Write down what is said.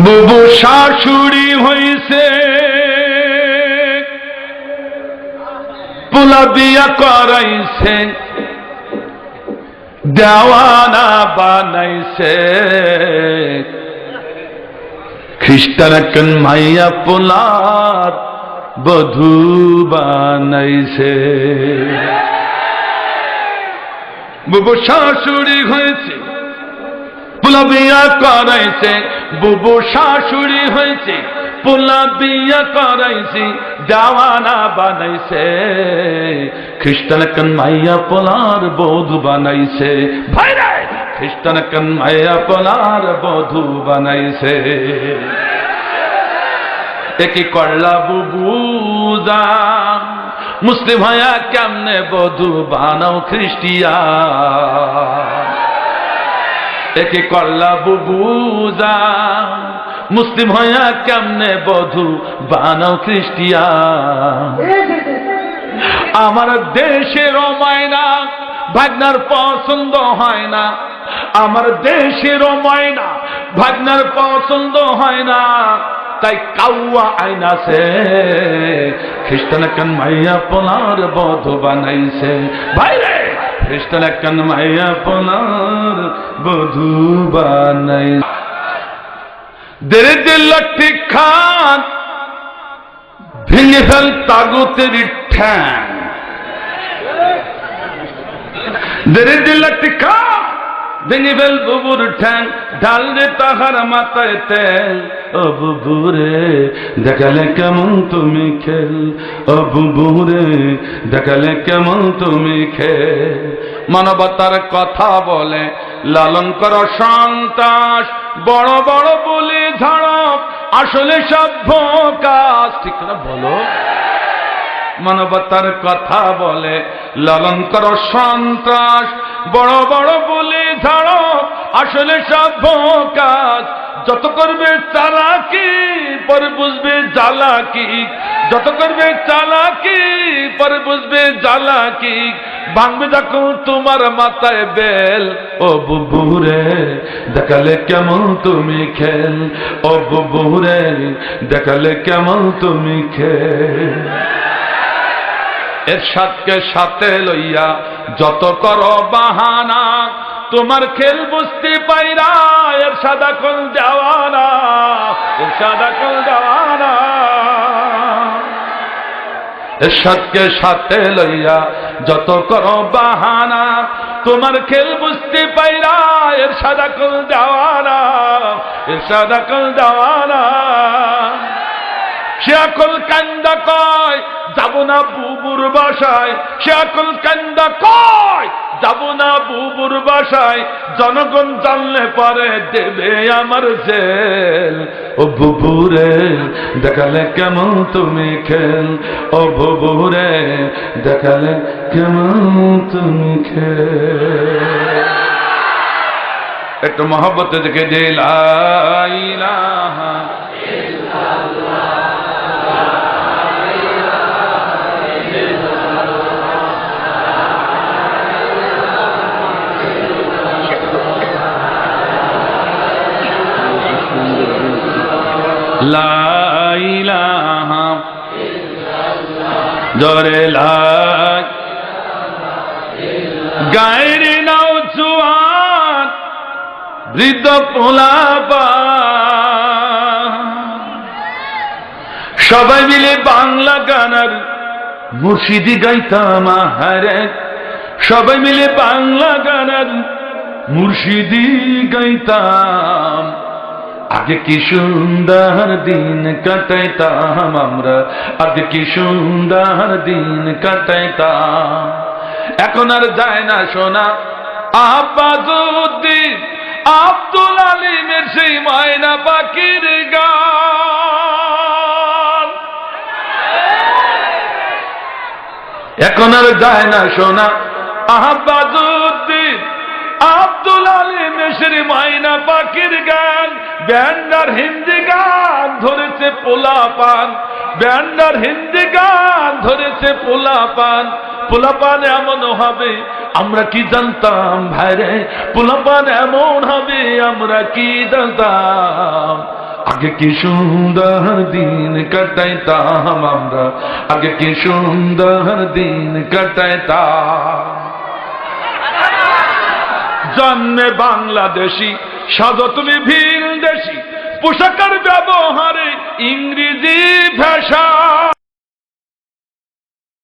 বুবু শাশুড়ি হইছে পোলা বিয়া করাইছে দেওয়ানা বানাইছে খ্রিস্টান একজন মাইয়া পোলার বধূ বানাইছে। বুবু শাশুড়ি হয়েছে পোলা বিয়া করাইছে, বুবু শাশুড়ি হয়েছে পোলা বিয়া করাইছে দেওয়ানা বানাইছে খ্রিস্টান একজন মাইয়া পোলার বধূ বানাইছে। ভাইরা খ্রিস্টান একজন মাইয়া পোলার বধূ বানাইছে। একই করলা বুবুজা মুসলিম ভাইয়া কেমনে বধূ বানাও খ্রিস্টিয়ান। একে করলা বুবুজা মুসলিম হইয়া কেমনে বধূ বানাও খ্রিস্টিয়ান। আমার দেশের ময়না ভাগনার পছন্দ হয় না, আমার দেশের ময়না ভাগনার পছন্দ হয় না, তাই কাউয়া আইনাছে খ্রিস্টান একজন মাইয়া পোলার বধূ বানাইছে। ভাইরে খ্রিস্টান একজন মাইয়া পোলার বধূ বানাইছে। দেরে দিল ঠিক খান ভেঙে ফেল তাগুতের ঠ্যাং। দেরে দিল ঠিক খান ভেঙে ফেল বুবুর ঠ্যাং, ঢাল রে তাহার মাথায় তেল। ও বুবুরে দেখালে কেমন তুমি খেল, ও বুবুরে দেখালে কেমন তুমি খেল। মানবতার কথা বলে লালন কর সন্ত্রাস, বড় বড় বলে ঝাড়ক আসলে সভ্য কাজ। ঠিক না বলো? মানবতার কথা বলে লালন কর সন্ত্রাস, বড় বড় বলে ঝাড়ক আসলে সভ্য কাজ। যত করবে চালাকি পরে বুঝবে জ্বালাকি, যত করবে চালাকি পরে বুঝবে জ্বালাকি। ভাঙবে যখন তোমার মাথায় বেল, ও বুবুরে দেখালে কেমন তুমি খেল, ও বুবুরে দেখালে কেমন তুমি খেল। এরশাদকে সাথে লইয়া যত করো বাহানা, তোমার খেল বুঝতে পাইরা এরশাদ এখন দেওয়ানা, এরশাদ এখন দেওয়ানা। এরশাদকে সাথে লইয়া যত করো বাহানা, তোমার খেল বুঝতে পাইরা এরশাদ এখন দেওয়ানা, এরশাদ এখন দেওয়ানা। সে আকল কান্দা কয় যাব না বুবুর বাসায়, সে আকল কান্দা কয় যাব না বুবুর বাসায়, জনগণ জানলে পরে দেবে আমার জেল। ও বুবুরে দেখালে কেমন তুমি খেল, ও বুবুরে দেখালে কেমন তুমি খেল। একটু মহব্বত দেখে যে লা ইলাহা লা ইলাহা জরে লা গায়ের নাও জুয়ান বৃদ্ধ পোলাপা সবাই মিলে বাংলা গানের মুর্শিদি গাইতাম। হারে সবাই মিলে বাংলা গানের মুর্শিদি গাইতাম। আগে কি সুন্দর দিন কাটাইতাম আমরা, আগে কি সুন্দর দিন কাটাইতাম। এখন আর যায় না শোনা আব্বাসউদ্দিন আব্দুল আলিমের সেই ময়না পাখির গান। এখন আর যায় না শোনা আব্বাসউদ্দিন আব্দুল আলিমের সেই ময়না পাখির গান। ব্যান্ডার হিন্দি গান ধরেছে পোলাপান, ব্যান্ডার হিন্দি গান ধরেছে পোলাপান। পোলাপান এমন হবে আমরা কি জানতাম ভাইরে, পোলাপান এমন হবে আমরা কি জানতাম। আগে কি সুন্দর দিন কাটাইতাম আমরা, আগে কি সুন্দর দিন কাটাইতাম। জন্মে বাংলাদেশি, সাজো তুমি ভিন দেশি, পোশাকের ব্যবহারে ইংরেজি ভাষা।